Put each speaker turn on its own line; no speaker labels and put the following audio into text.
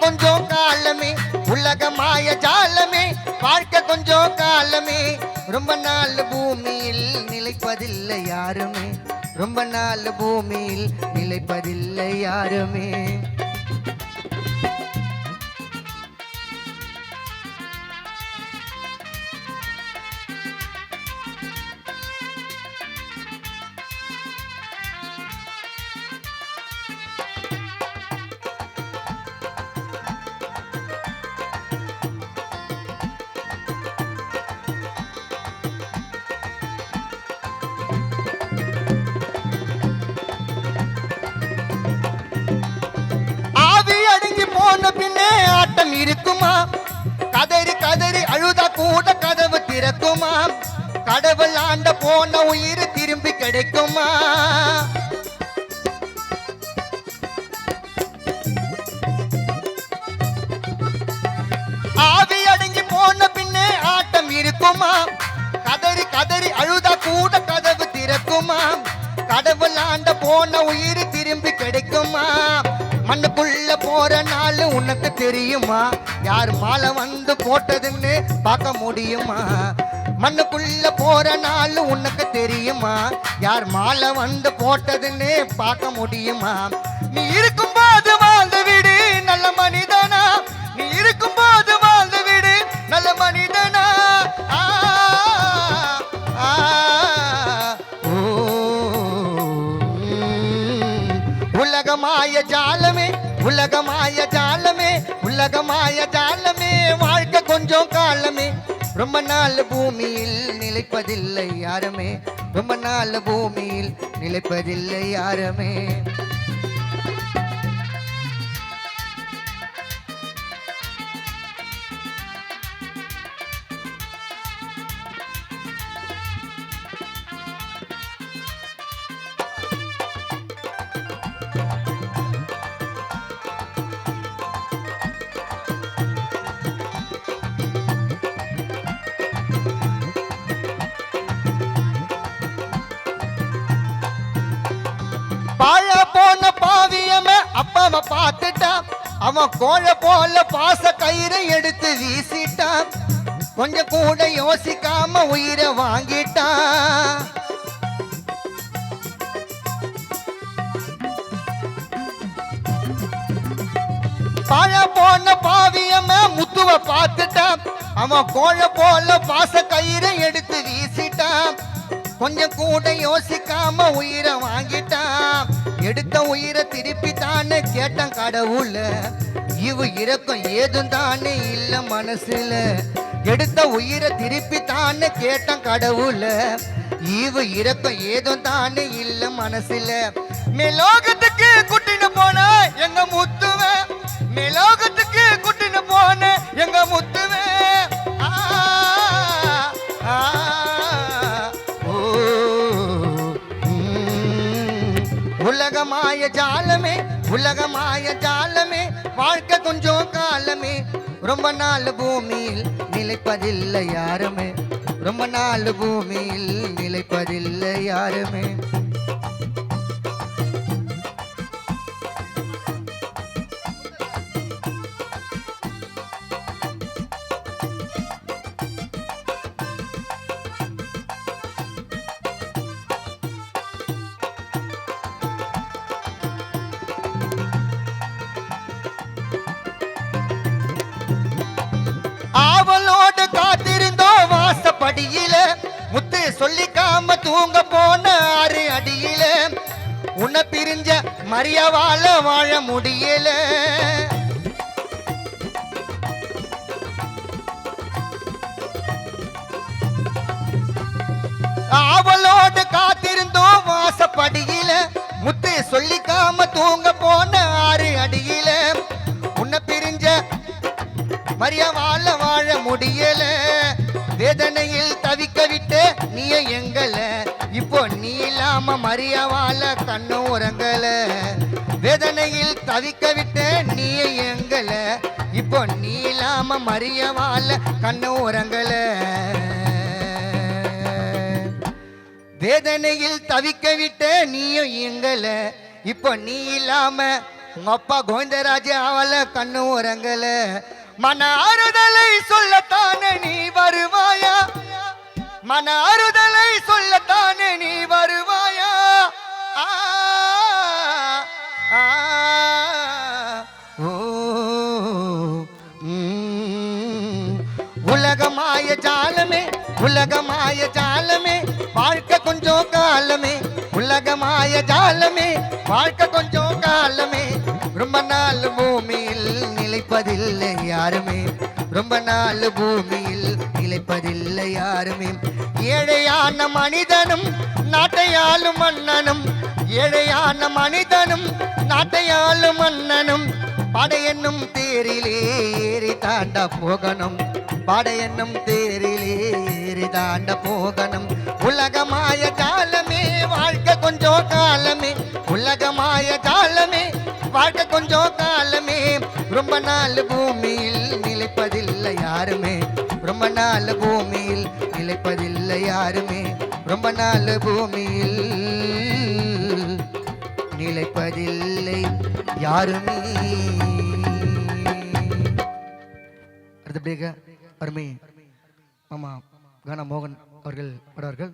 கொஞ்சம் காலமே உலக மாய ஜாலமே வாழ்க்கை கொஞ்சம் காலமே ரொம்ப நாள் பூமியில் நிலைப்பதில்லை யாருமே ரொம்ப நாள் பூமியில் நிலைப்பதில்லை யாருமே பின்னே ஆட்டம் இருக்குமா கதறி கதறி அழுதா கூட கதவு திறக்குமா கடவுள் ஆண்ட போன உயிர் திரும்பி கிடைக்குமா ஆவி அடங்கி போன பின்னே ஆட்டம் இருக்குமா கதறி கதறி அழுதா கூட கதவு திறக்குமா கடவுள் ஆண்ட போன உயிர் திரும்பி கிடைக்குமா மண்ணுக்குள்ள போற நாள் உனக்கு தெரியுமா யார் மாலை வந்து போட்டதுன்னு பார்க்க முடியுமா மண்ணுக்குள்ள போற நாள் உனக்கு தெரியுமா யார் மாலை வந்து போட்டதுன்னு பார்க்க முடியுமா நீ இருக்கும்போது வாழ்ந்து விடு நல்ல மனிதனா நீ இருக்கும்போது வாழ்ந்து விடு நல்ல மனிதனா உலகமாய ஜாலமே உலகமாய ஜாலமே உலகமாய ஜாலமே வாழ்க்கை கொஞ்சம் காலமே ரொம்ப நாள் பூமியில் நிலைப்பதில்லை யாருமே ரொம்ப நாள் பூமியில் நிலைப்பதில்லை யாருமே பாழ போன பாவியம அப்பவ பார்த்துட்டான் அவன் கோழ போல பாச கயிறை எடுத்து வீசிட்டான் கொஞ்சம் கூட யோசிக்காம உயிரை வாங்கிட்டான் பாழ போன பாவியம முத்துவ பார்த்துட்டான் அவன் கோழ போல பாச கயிறை எடுத்து வீசிட்டான் கொஞ்சம் கூட யோசிக்காம உயிரை வாங்கிட்டான் எடுத்த உயிரை திருப்பி தானே கேட்டான் கடவுள இவ இறக்கம் ஏதும் தானே இல்ல மனசுல எடுத்த உயிரை திருப்பி தானே கேட்டான் கடவுள இவ இறக்கம் ஏதும் தானே இல்ல மனசுல மேலோகத்துக்கு குட்டின போன எங்க முத்துவ மேலோகத்துக்கு குட்டின போன எங்க முத்துவ உலகமாய ஜாலமே உலகமாய ஜாலமே வாழ்க்கை கொஞ்சம் காலமே ரொம்ப நாள் பூமியில் நிலைப்பதில்லை யாருமே ரொம்ப நாள் பூமியில் நிலைப்பதில்லை யாருமே ஆவலோடு காத்திருந்தோம் வாசப்படியில முத்து சொல்லிக்காம தூங்க போன 6 அடியில உன்னை பிரிஞ்ச மரியாவால வாழ முடியல ஆவலோடு காத்திருந்தோம் வாசப்படியில முத்து சொல்லிக்காம தூங்க போன 6 அடியில உன்னை பிரிஞ்ச மரியாவால வாழ முடியல வேதனையில் தவிக்க விட்டு நீ எங்கல இப்போ நீ இல்லாம மரியாவால கண்ணு உறங்கல வேதனையில் தவிக்க விட்டு நீ எங்கல இப்போ நீ இல்லாம மரியாவால கண்ணு உறங்கல வேதனையில் தவிக்க விட்டு நீயும் எங்கல இப்போ நீ இல்லாம உங்க அப்பா கோவிந்தராஜ் அவள கண்ணு உரங்கல மன ஆறுதலை சொல்லத்தானே நீ வருவாயா மன ஆறுதலை சொல்லத்தானே நீ வருவாயா ஆ, ஆ, ஓ, உலகமாய ஜாலமே உலகமாய ஜாலமே வாழ்க்கை கொஞ்சம் காலமே உலகமாய ஜாலமே வாழ்க்கை கொஞ்சம் காலமே ரொம்ப நாள் பூமியில் நிலைப்பதில்லை யாருமே ரொம்ப நாள் பூமியில் நிலைப்பதில்லை யாருமே ஏழையான மனிதனும் நாட்டையாளும் மன்னனும் ஏழையான மனிதனும் நாட்டையாளும் மன்னனும் படையென்னும் தேரிலே ஏறி தாண்ட போகணும் படையென்னும் தேரிலே ஏறி தாண்ட போகணும் உலகமாய ஜாலமே வாழ்க்கை கொஞ்சம் காலமே உலகமாய ஜாலமே வாழ்க்கை கொஞ்சம் காலமே ரொம்ப நாள் பூமியில் நிலைப்பதில்லை யாருமே ரொம்ப நாள் பூமியில் நிலைப்பதில்லை யாருமே ரொம்ப நாள் பூமியில் நிலைப்பதில்லை யாருமே அடுத்தபடியாக அருமை மாமா கானா மோகன் அவர்கள் பாடுவார்கள்.